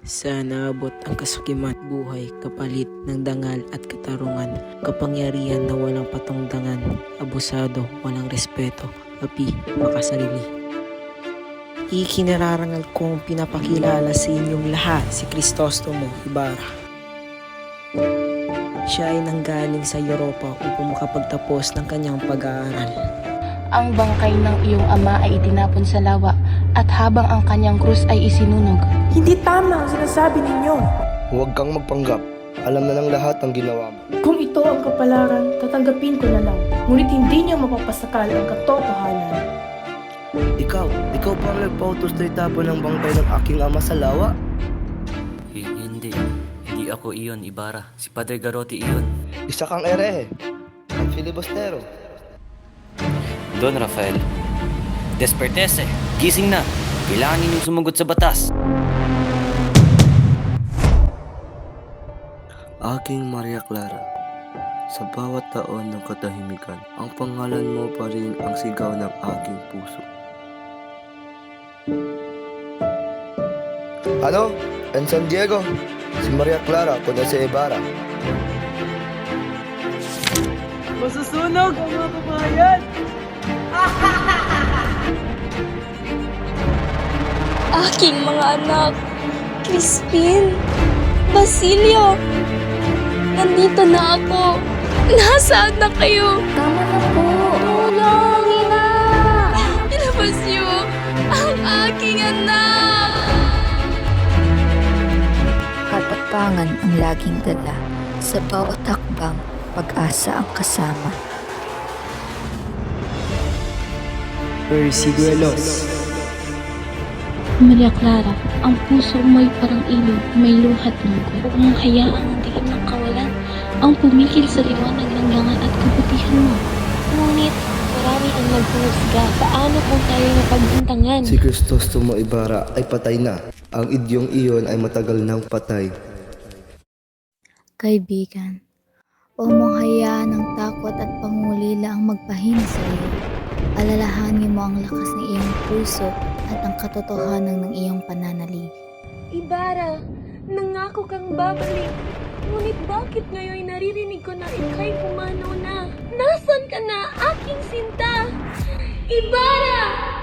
Sana abot ang kasakiman buhay kapalit ng dangal at katarungan, kapangyarihan na walang patungdangan, abusado, walang respeto, api, makasarili. Ikinararangal kong pinapakilala sa inyong lahat si Crisostomo Ibarra. Siya ay nanggaling sa Europa upang makapagtapos ng kanyang pag-aaral. Ang bangkay ng iyong ama ay itinapon sa lawa at habang ang kanyang krus ay isinunog. Hindi tama ang sinasabi ninyo. Huwag kang magpanggap. Alam na ng lahat ang ginawa mo. Kung ito ang kapalaran, tatanggapin ko na lang. Ngunit hindi niyo mapapasakal ang katotohanan. Ikaw pa ang nagpautos na itapon ng bangkay ng aking ama sa lawa? Hindi. Hindi ako iyon, Ibarra. Si Padre Garrote iyon. Isa kang erehe at filibustero. Don Rafael. Despertese. Gising na. Kailangan ninyong sumagot sa batas. Aking Maria Clara, sa bawat taon ng katahimikan, ang pangalan mo pa rin ang sigaw ng aking puso. Ano? En San Diego? Si Maria Clara, kundi si Ibarra. Masusunog ang mga kabayan! Aking mga anak, Crispin, Basilio, nandito na ako. Nasaan na kayo? Tama na po. Tulong, ina! Ilabas niyo ang aking anak! Katapangan ang laging dala. Sa bawat hakbang, pag-asa ang kasama. Percy Duelos. Maria Clara, ang puso mo'y parang ilog, may luhat lungkot. Huwag mong hayaan ang dilim ng kawalan, ang pumikil sa liwanag ng langan at kabutihan mo. Ngunit, marami ang naghuhusga. Paano kung tayo napagbintangan? Si Crisostomo Ibarra ay patay na. Ang idyong iyon ay matagal nang patay. Kaibigan, huwag mong hayaan ang takot at pangulila ang magpahina sa iyo. Alalahanin mo ang lakas ng iyong puso at ang katotohanan ng iyong pananalig. Ibarra, nangako kang babalik. Ngunit bakit ngayon naririnig ko na ika'y pumanaw na? Nasaan ka na, aking sinta? Ibarra!